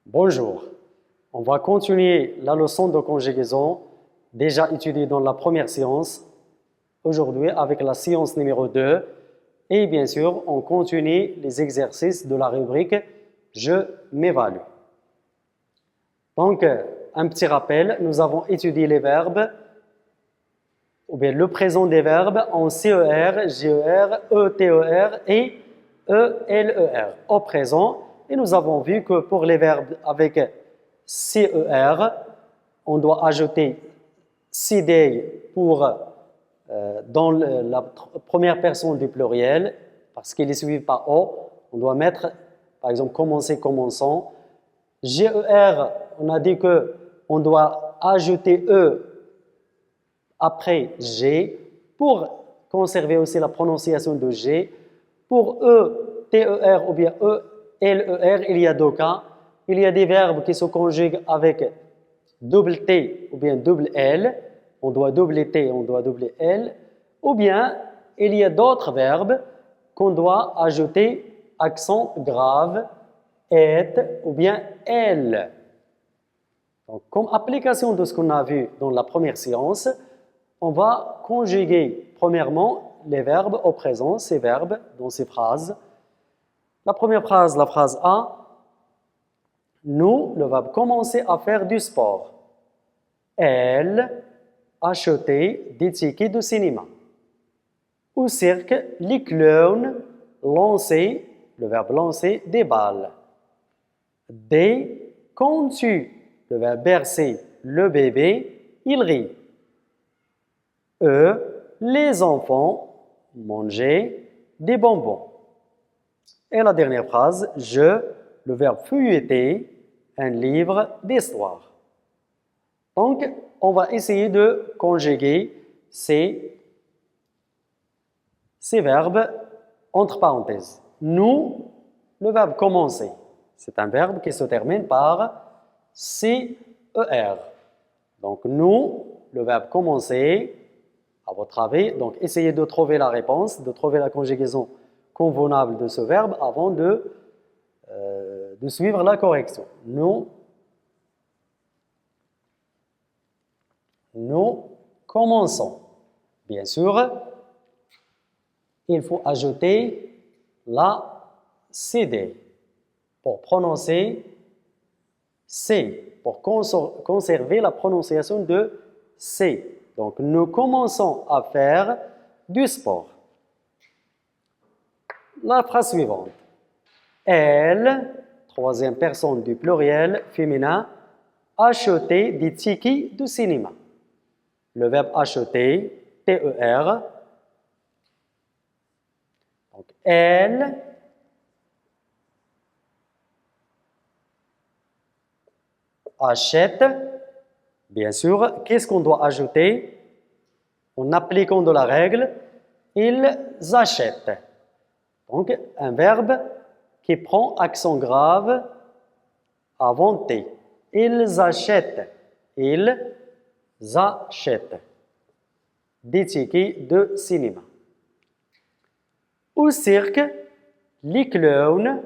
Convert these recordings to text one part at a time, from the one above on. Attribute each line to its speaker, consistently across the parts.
Speaker 1: Bonjour, on va continuer la leçon de conjugaison déjà étudiée dans la première séance, aujourd'hui avec la séance numéro 2 et bien sûr on continue les exercices de la rubrique « Je m'évalue ». Donc, un petit rappel, nous avons étudié les verbes ou bien le présent des verbes en CER, GER, ETER et ELER au présent. Et nous avons vu que pour les verbes avec CER, on doit ajouter CD dans la première personne du pluriel, parce qu'il est suivi par O. On doit mettre, par exemple, commencer, commençons. GER, on a dit qu'on doit ajouter E après G pour conserver aussi la prononciation de G. Pour E, TER ou bien LER, il y a deux cas. Il y a des verbes qui se conjuguent avec double T ou bien double L. On doit doubler T, on doit doubler L. Ou bien, il y a d'autres verbes qu'on doit ajouter accent grave, et ou bien L. Donc, comme application de ce qu'on a vu dans la première séance, on va conjuguer premièrement les verbes au présent, ces verbes dans ces phrases. La première phrase, la phrase A, nous, le verbe commencer à faire du sport. Elle acheter des tickets de cinéma. Au cirque, les clowns lancer, le verbe lancer, des balles. D, quand tu, le verbe bercer, le bébé, il rit. E, les enfants manger des bonbons. Et la dernière phrase, je, le verbe feuilleter, un livre d'histoire. Donc, on va essayer de conjuguer ces verbes entre parenthèses. Nous, le verbe commencer, c'est un verbe qui se termine par CER. Donc, nous, le verbe commencer, à votre avis, donc essayez de trouver la réponse, de trouver la conjugaison convenable de ce verbe avant de suivre la correction. Nous commençons. Bien sûr, il faut ajouter la CD pour prononcer C, pour conserver la prononciation de C. Donc, nous commençons à faire du sport. La phrase suivante. Elle, troisième personne du pluriel féminin, acheter des tickets de cinéma. Le verbe acheter, TER. Donc, elle achète. Bien sûr, qu'est-ce qu'on doit ajouter? En appliquant de la règle, ils achètent. Donc, un verbe qui prend accent grave avant T. Ils achètent. Ils achètent des tickets de cinéma. Au cirque, les clowns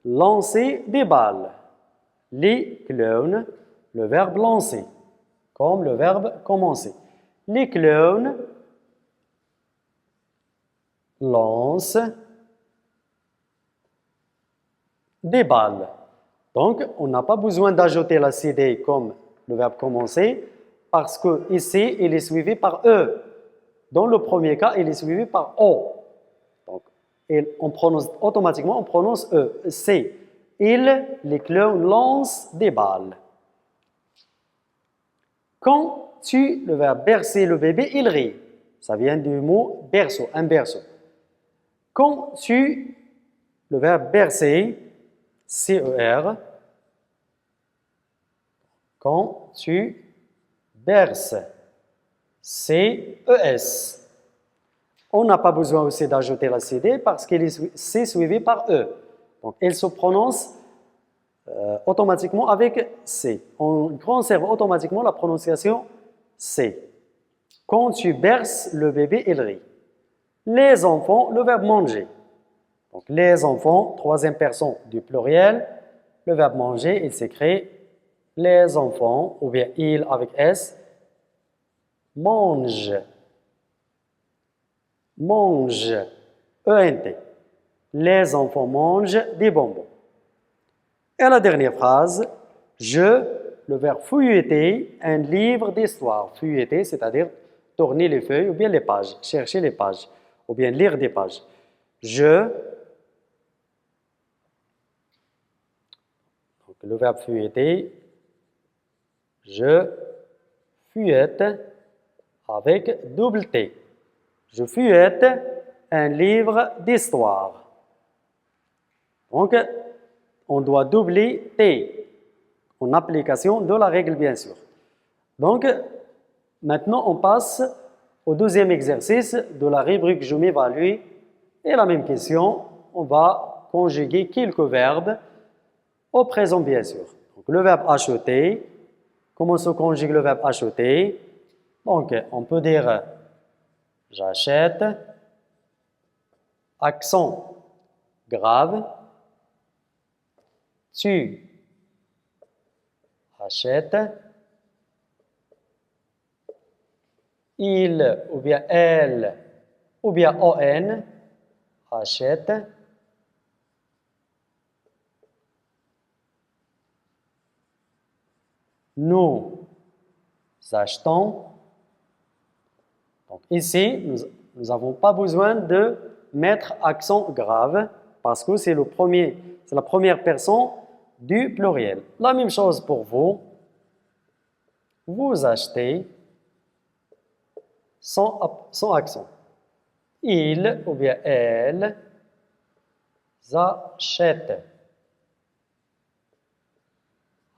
Speaker 1: lancer des balles. Les clowns, le verbe lancer, comme le verbe commencer. Les clowns lancent des balles. Donc, on n'a pas besoin d'ajouter la CD comme le verbe commencer parce que ici, il est suivi par E. Dans le premier cas, il est suivi par O. Donc, on prononce automatiquement, on prononce E, C. Les clowns lancent des balles. Quand tu, le verbe bercer le bébé, il rit. Ça vient du mot berceau, un berceau. Quand tu, le verbe bercer, CER, quand tu berces, CES. On n'a pas besoin aussi d'ajouter la CD parce c'est suivi par E. Donc, elle se prononce automatiquement avec C. On conserve automatiquement la prononciation C. Quand tu berces le bébé, il rit. Les enfants, le verbe manger. Donc, les enfants, troisième personne du pluriel. Le verbe manger, il s'écrit les enfants, ou bien il avec S, mange. Mange. E-N-T. Les enfants mangent des bonbons. Et la dernière phrase, le verbe feuilleter, un livre d'histoire. Feuilleter, c'est-à-dire tourner les feuilles ou bien les pages, chercher les pages, ou bien lire des pages. Donc le verbe feuilleter, je feuillette avec double T. Je feuillette un livre d'histoire. Donc, on doit doubler T en application de la règle, bien sûr. Donc, maintenant, on passe au deuxième exercice de la rubrique Je m'évalue. Et la même question, on va conjuguer quelques verbes au présent, bien sûr. Donc, le verbe acheter. Comment se conjugue le verbe acheter? Donc, on peut dire j'achète, accent grave, tu achètes, il ou bien elle ou bien on achète, nous achetons. Donc ici, nous n'avons pas besoin de mettre accent grave parce que c'est la première personne du pluriel. La même chose pour vous. Vous achetez sans accent. Il ou bien elle achètent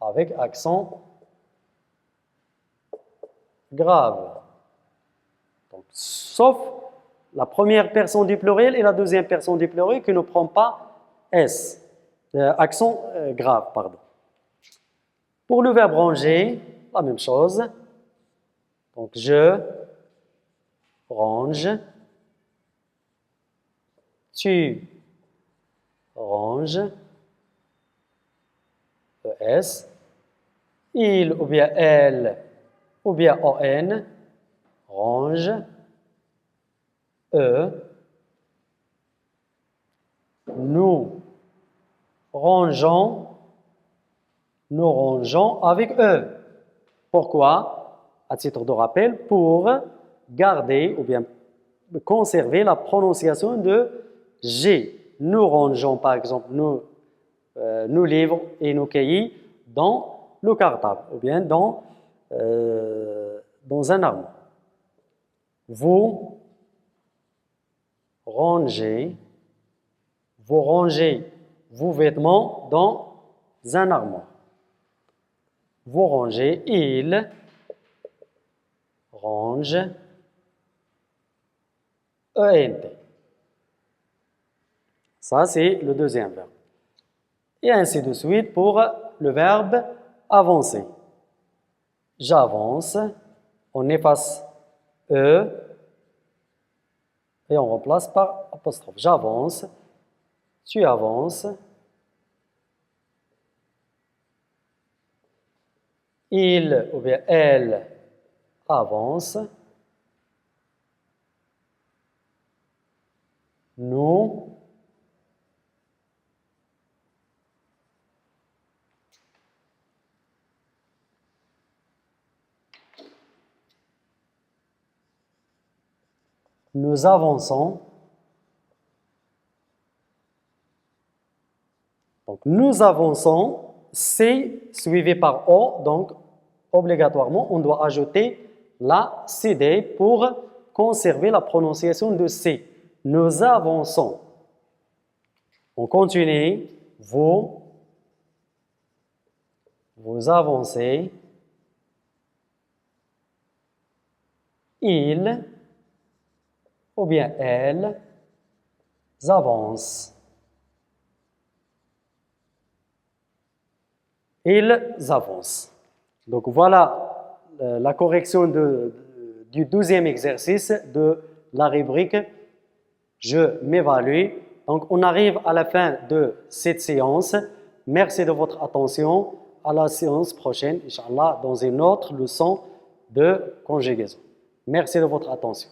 Speaker 1: avec accent grave. Donc, sauf la première personne du pluriel et la deuxième personne du pluriel qui ne prend pas S, accent grave, pardon. Pour le verbe ranger, la même chose. Donc, je range, tu ranges, ES, il ou bien elle ou bien ON, range, E, nous rangeons avec E. Pourquoi? À titre de rappel, pour garder ou bien conserver la prononciation de G. Nous rangeons par exemple nos livres et nos cahiers dans le cartable ou bien dans un armoire. Vous rangez vos vêtements dans un armoire. Vous rangez, il range, ENT. Ça, c'est le deuxième verbe. Et ainsi de suite pour le verbe avancer. J'avance, on efface E et on remplace par apostrophe. J'avance, tu avances, il ou bien elle avance, nous avançons. Donc, nous avançons, C suivi par O, donc obligatoirement, on doit ajouter la CD pour conserver la prononciation de C. Nous avançons. On continue. Vous avancez. Il ou bien elle avancent. Ils avancent. Donc voilà la correction du 12e exercice de la rubrique Je m'évalue. Donc, on arrive à la fin de cette séance. Merci de votre attention. À la séance prochaine, Inch'Allah, dans une autre leçon de conjugaison. Merci de votre attention.